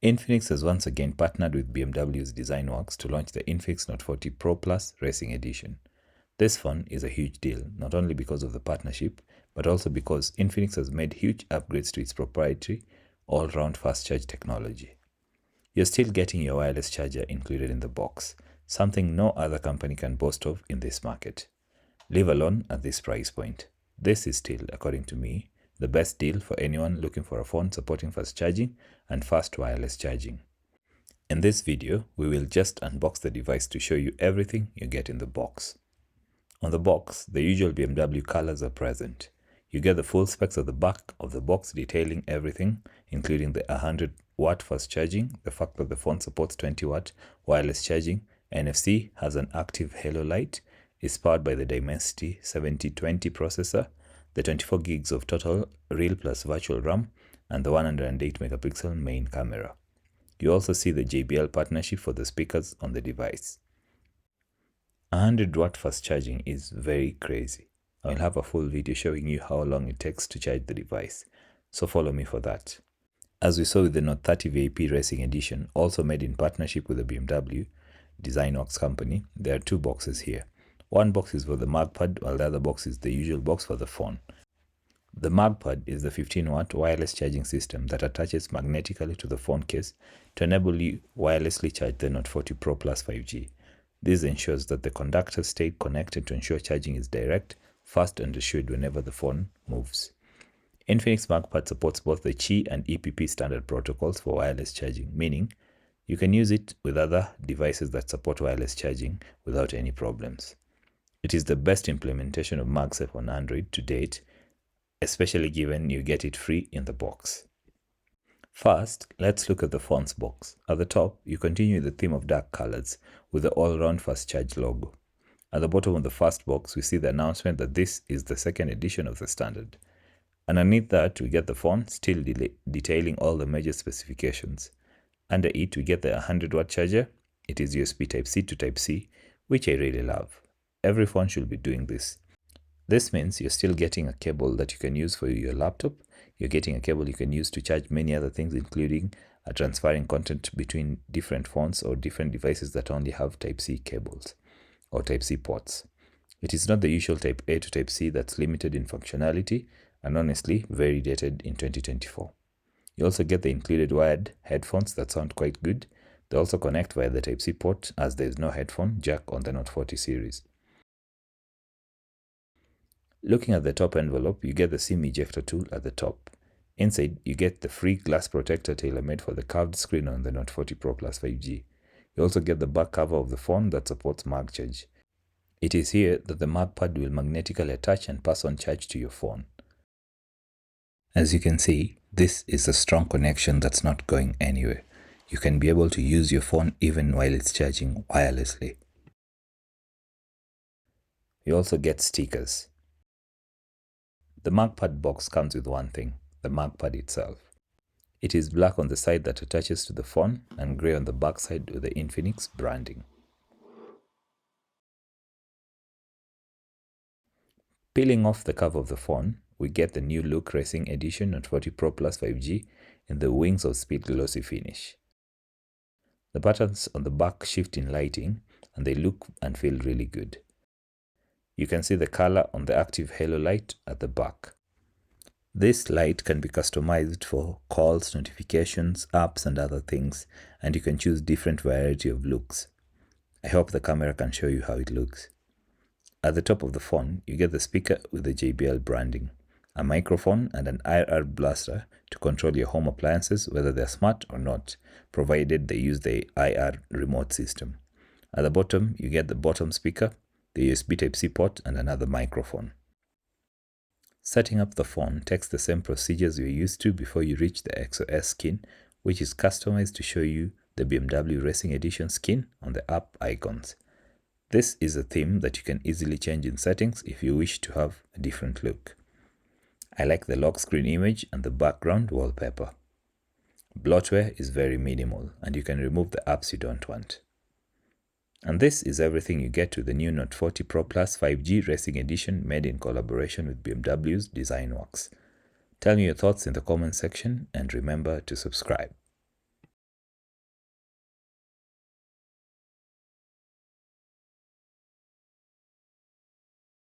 Infinix has once again partnered with BMW's design works to launch the Infinix Note 40 Pro Plus Racing Edition. This phone is a huge deal, not only because of the partnership, but also because Infinix has made huge upgrades to its proprietary all-round fast charge technology. You're still getting your wireless charger included in the box, something no other company can boast of in this market, leave alone at this price point. This is still, according to me, the best deal for anyone looking for a phone supporting fast charging and fast wireless charging. In this video, we will just unbox the device to show you everything you get in the box. On the box, the usual BMW colors are present. You get the full specs of the back of the box detailing everything, including the 100-watt fast charging, the fact that the phone supports 20-watt wireless charging, NFC, has an active halo light, is powered by the Dimensity 7020 processor, the 24 gigs of total real plus virtual RAM, and the 108 megapixel main camera. You also see the JBL partnership for the speakers on the device. 100-watt fast charging is very crazy. I will have a full video showing you how long it takes to charge the device, so follow me for that. As we saw with the Note 30 VIP Racing Edition, also made in partnership with the BMW Design Works company, there are two boxes here. One box is for the MagPad, while the other box is the usual box for the phone. The MagPad is the 15-watt wireless charging system that attaches magnetically to the phone case to enable you wirelessly charge the Note 40 Pro Plus 5G. This ensures that the conductors stay connected to ensure charging is direct, fast and assured whenever the phone moves. Infinix MagPad supports both the Qi and EPP standard protocols for wireless charging, meaning you can use it with other devices that support wireless charging without any problems. It is the best implementation of MagSafe on Android to date, especially given you get it free in the box. First, let's look at the phone's box. At the top, you continue the theme of dark colors with the all-round fast charge logo. At the bottom of the first box, we see the announcement that this is the second edition of the standard. Underneath that, we get the phone still detailing all the major specifications. Under it, we get the 100-watt charger. It is USB Type-C to Type-C, which I really love. Every phone should be doing this. This means you're still getting a cable that you can use for your laptop. You're getting a cable you can use to charge many other things, including transferring content between different phones or different devices that only have Type-C cables or Type-C ports. It is not the usual Type-A to Type-C that's limited in functionality and honestly very dated in 2024. You also get the included wired headphones that sound quite good. They also connect via the Type-C port as there is no headphone jack on the Note 40 series. Looking at the top envelope, you get the SIM ejector tool at the top. Inside, you get the free glass protector tailor-made for the curved screen on the Note 40 Pro Plus 5G. You also get the back cover of the phone that supports MagCharge. It is here that the MagPad will magnetically attach and pass on charge to your phone. As you can see, this is a strong connection that's not going anywhere. You can be able to use your phone even while it's charging wirelessly. You also get stickers. The MagPad box comes with one thing, the MagPad itself. It is black on the side that attaches to the phone and grey on the back side with the Infinix branding. Peeling off the cover of the phone, we get the new look Racing Edition Note 40 Pro Plus 5G in the Wings of Speed glossy finish. The buttons on the back shift in lighting and they look and feel really good. You can see the color on the active halo light at the back. This light can be customized for calls, notifications, apps and other things, and you can choose different variety of looks. I hope the camera can show you how it looks. At the top of the phone, you get the speaker with the JBL branding, a microphone and an IR blaster to control your home appliances whether they're smart or not, provided they use the IR remote system. At the bottom, you get the bottom speaker, the USB Type-C port and another microphone. Setting up the phone takes the same procedures you're used to before you reach the XOS skin, which is customized to show you the BMW Racing Edition skin on the app icons. This is a theme that you can easily change in settings if you wish to have a different look. I like the lock screen image and the background wallpaper. Bloatware is very minimal and you can remove the apps you don't want. And this is everything you get with the new Note 40 Pro Plus 5G Racing Edition made in collaboration with BMW's Design Works. Tell me your thoughts in the comment section and remember to subscribe.